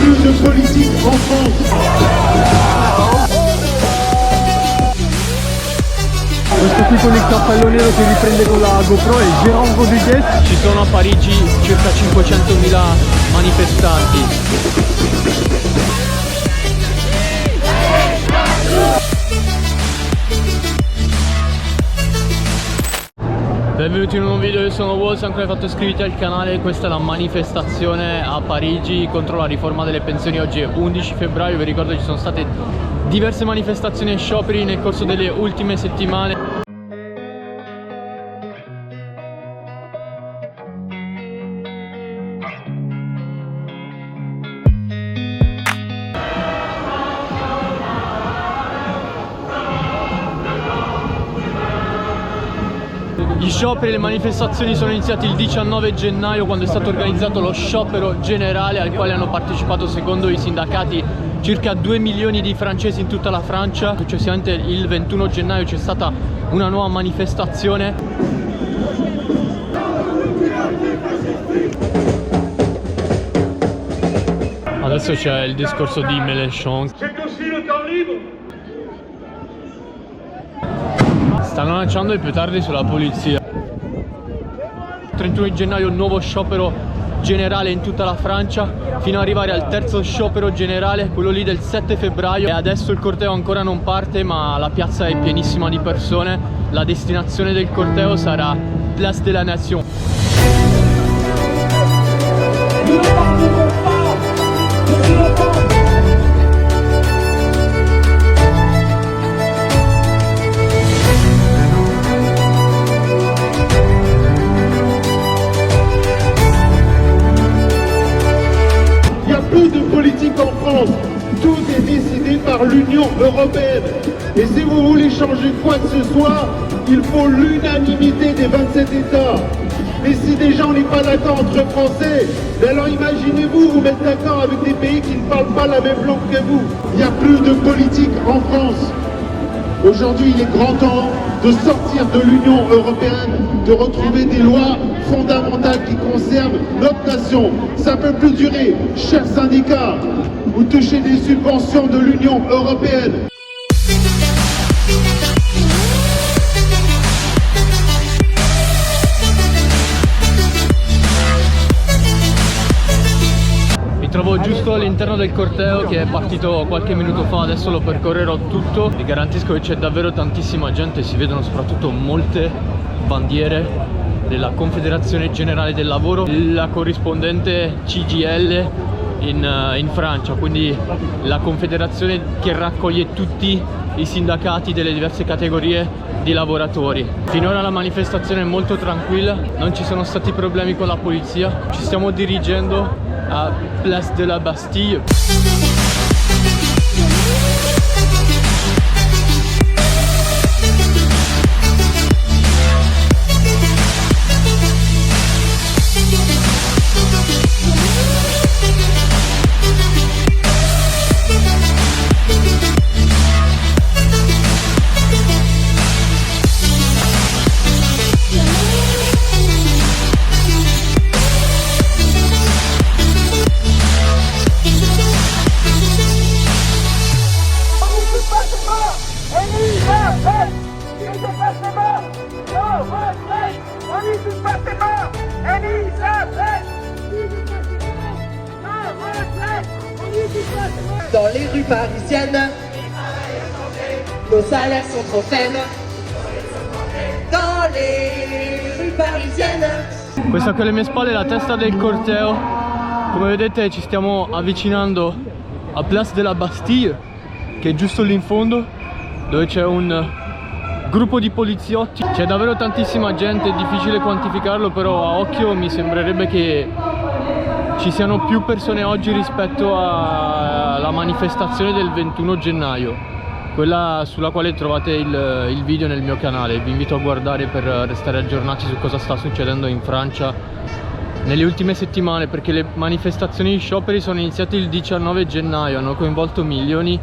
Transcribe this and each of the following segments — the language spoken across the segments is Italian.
plus de politique en France. Questo qui con il cappello nero che riprende con la GoPro è Jérôme Rodriguez. Ci sono a Parigi circa 500.000 manifestanti. Benvenuti in un nuovo video, io sono Wall, se ancora non hai fatto iscriviti al canale. Questa è la manifestazione a Parigi contro la riforma delle pensioni. Oggi è 11 febbraio, vi ricordo che ci sono state diverse manifestazioni e scioperi nel corso delle ultime settimane. Gli scioperi e le manifestazioni sono iniziati il 19 gennaio, quando è stato organizzato lo sciopero generale al quale hanno partecipato, secondo i sindacati, circa 2 milioni di francesi in tutta la Francia. Successivamente il 21 gennaio c'è stata una nuova manifestazione. Adesso c'è il discorso di Mélenchon. Stanno lanciando i petardi sulla polizia. 31 gennaio nuovo sciopero generale in tutta la Francia, fino ad arrivare al terzo sciopero generale, quello lì del 7 febbraio. E adesso il corteo ancora non parte, ma la piazza è pienissima di persone. La destinazione del corteo sarà Place de la Nation. En France, tout est décidé par l'Union européenne. Et si vous voulez changer quoi que ce soit, il faut l'unanimité des 27 États. Mais si déjà on n'est pas d'accord entre Français, alors imaginez-vous vous mettre d'accord avec des pays qui ne parlent pas la même langue que vous. Il n'y a plus de politique en France. Aujourd'hui, il est grand temps de sortir de l'Union européenne, de retrouver des lois fondamentales qui concernent notre nation. Ça ne peut plus durer, chers syndicats. Vous touchez des subventions de l'Union européenne. Mi trovo giusto all'interno del corteo che è partito qualche minuto fa, adesso lo percorrerò tutto. Vi garantisco che c'è davvero tantissima gente, si vedono soprattutto molte bandiere della Confederazione Generale del Lavoro, la corrispondente CGL in Francia, quindi la confederazione che raccoglie tutti i sindacati delle diverse categorie di lavoratori. Finora la manifestazione è molto tranquilla, non ci sono stati problemi con la polizia. Ci stiamo dirigendo a Place de la Bastille. Dans les rues parisiennes, nos salaires sont trop faibles. Dans les rues parisiennes. Questa qui alle mie spalle è la testa del corteo. Come vedete ci stiamo avvicinando a Place de la Bastille, che è giusto lì in fondo, dove c'è un gruppo di poliziotti. C'è davvero tantissima gente, è difficile quantificarlo, però a occhio mi sembrerebbe che ci siano più persone oggi rispetto alla manifestazione del 21 gennaio, quella sulla quale trovate il video nel mio canale. Vi invito a guardare per restare aggiornati su cosa sta succedendo in Francia nelle ultime settimane, perché le manifestazioni di scioperi sono iniziate il 19 gennaio, hanno coinvolto milioni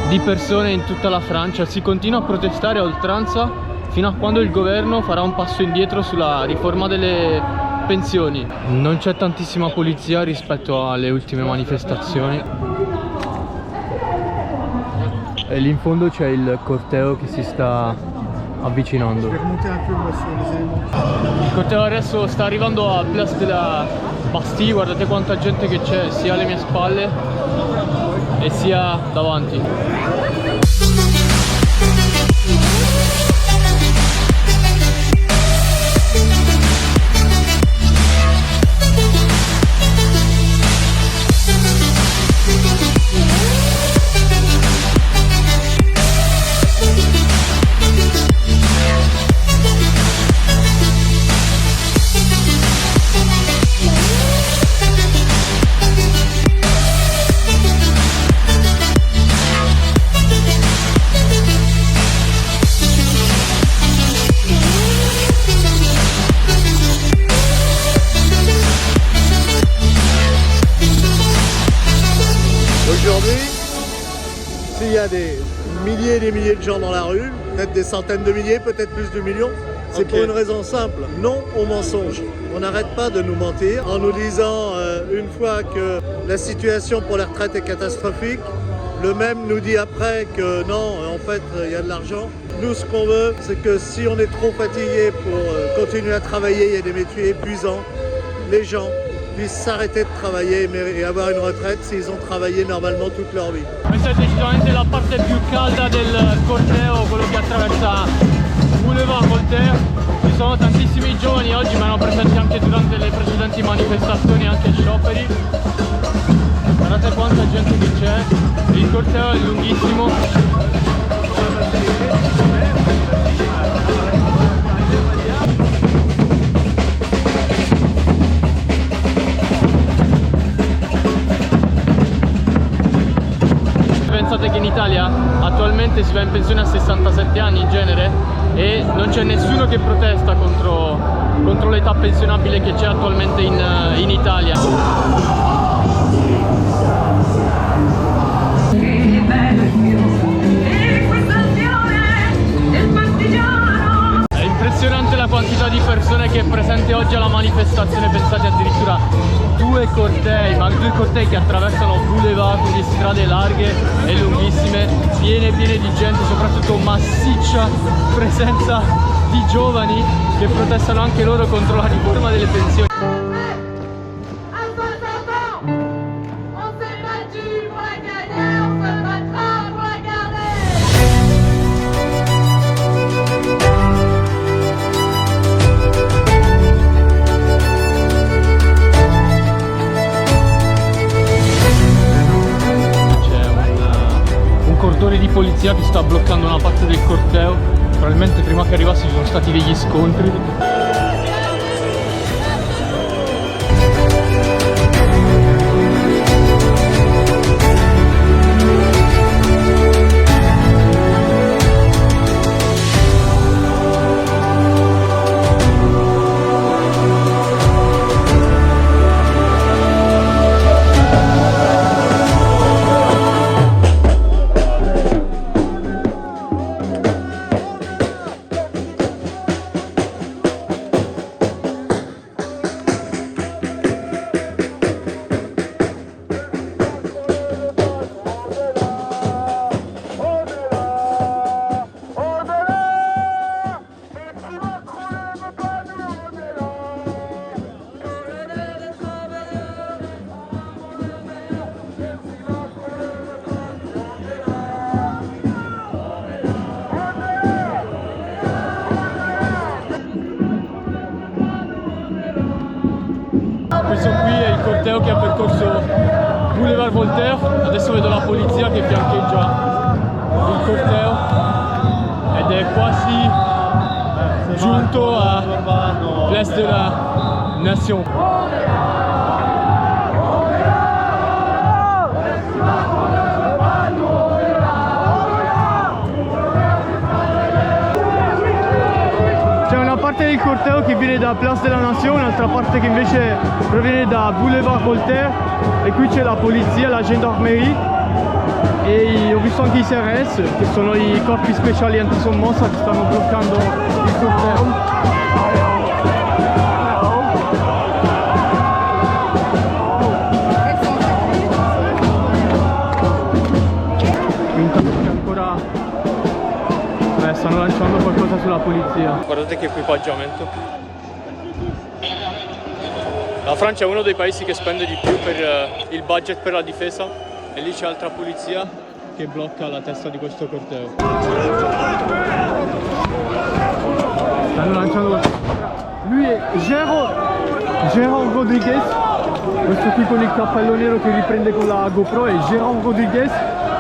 di persone in tutta la Francia. Si continua a protestare a oltranza fino a quando il governo farà un passo indietro sulla riforma delle sospensioni. Non c'è tantissima polizia rispetto alle ultime manifestazioni. E lì in fondo c'è il corteo che si sta avvicinando. Il corteo adesso sta arrivando a Place de la Bastille, guardate quanta gente che c'è sia alle mie spalle e sia davanti. Aujourd'hui, s'il y a des milliers et des milliers de gens dans la rue, peut-être des centaines de milliers, peut-être plus de millions, c'est pour une raison simple, non au mensonge. On n'arrête pas de nous mentir en nous disant une fois que la situation pour les retraites est catastrophique, le même nous dit après que non, en fait, il y a de l'argent. Nous, ce qu'on veut, c'est que si on est trop fatigué pour continuer à travailler, il y a des métiers épuisants, les gens puissent s'arrêter de travailler et avoir une retraite s'ils ont travaillé normalement toute leur vie. Questa è decisamente la parte più calda del corteo, quello che attraversa Boulevard Voltaire. Ci sono tantissimi giovani oggi, ma erano presenti anche durante le precedenti manifestazioni, anche scioperi. Guardate quanta gente che c'è, il corteo è lunghissimo. Pensate che in Italia attualmente si va in pensione a 67 anni in genere e non c'è nessuno che protesta contro l'età pensionabile che c'è attualmente in Italia. È impressionante la quantità di persone che è presente oggi alla manifestazione, pensate addirittura due cortei che attraversano Boulevard, quindi strade larghe e lunghissime, piene di gente, soprattutto massiccia presenza di giovani che protestano anche loro contro la riforma delle pensioni. Di polizia che sta bloccando una parte del corteo, probabilmente prima che arrivassi ci sono stati degli scontri. Questo qui è il corteo che ha percorso Boulevard Voltaire, adesso vedo la polizia che fiancheggia il corteo ed è quasi giunto a Place de la Nation. Parte del corteo che viene da Place de la Nation, un'altra parte che invece proviene da Boulevard Voltaire e qui c'è la polizia, la gendarmerie e ho visto anche i CRS che sono i corpi speciali antisommossa che stanno bloccando il corteo. stanno lanciando qualcosa sulla polizia. Guardate che equipaggiamento. La Francia è uno dei paesi che spende di più per il budget per la difesa e lì c'è altra polizia che blocca la testa di questo corteo. Stanno lanciando... Lui è Gérard Rodriguez, questo qui con il cappello nero che riprende con la GoPro è Gérard Rodriguez,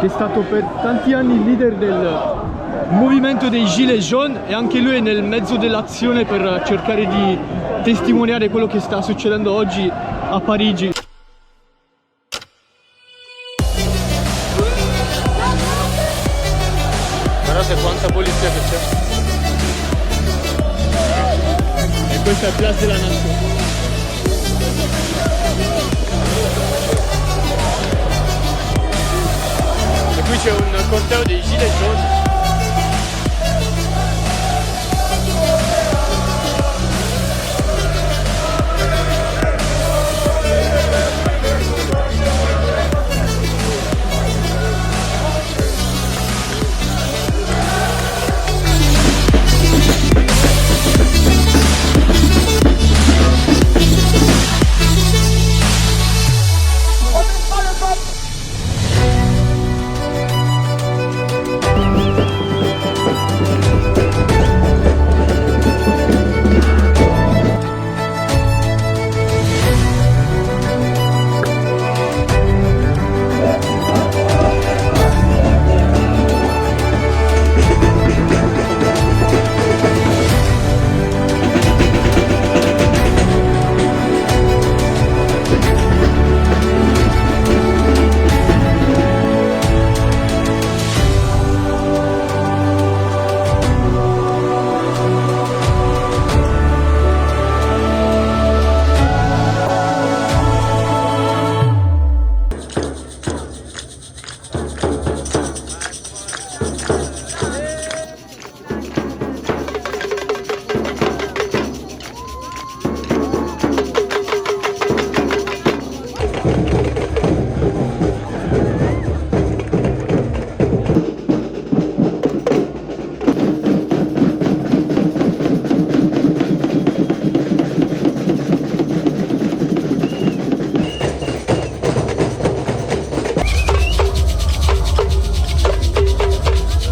che è stato per tanti anni il leader del movimento dei Gilets jaunes e anche lui è nel mezzo dell'azione per cercare di testimoniare quello che sta succedendo oggi a Parigi. Guardate quanta polizia che c'è. E questa è Place de la Nation. E qui c'è un corteo dei Gilets jaunes.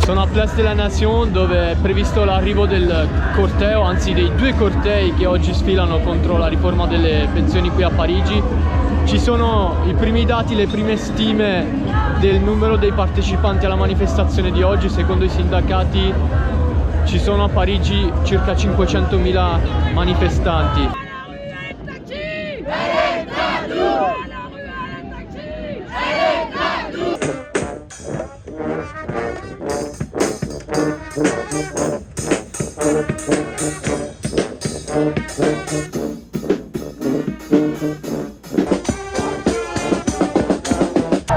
Sono a Place de la Nation dove è previsto l'arrivo del corteo, anzi dei due cortei che oggi sfilano contro la riforma delle pensioni qui a Parigi. Ci sono i primi dati, le prime stime del numero dei partecipanti alla manifestazione di oggi. Secondo i sindacati ci sono a Parigi circa 500.000 manifestanti.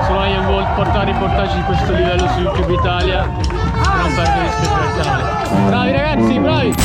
Sono involto a portare reportage di questo livello su YouTube Italia, non perdere di iscriverti al canale. Bravi ragazzi, bravi!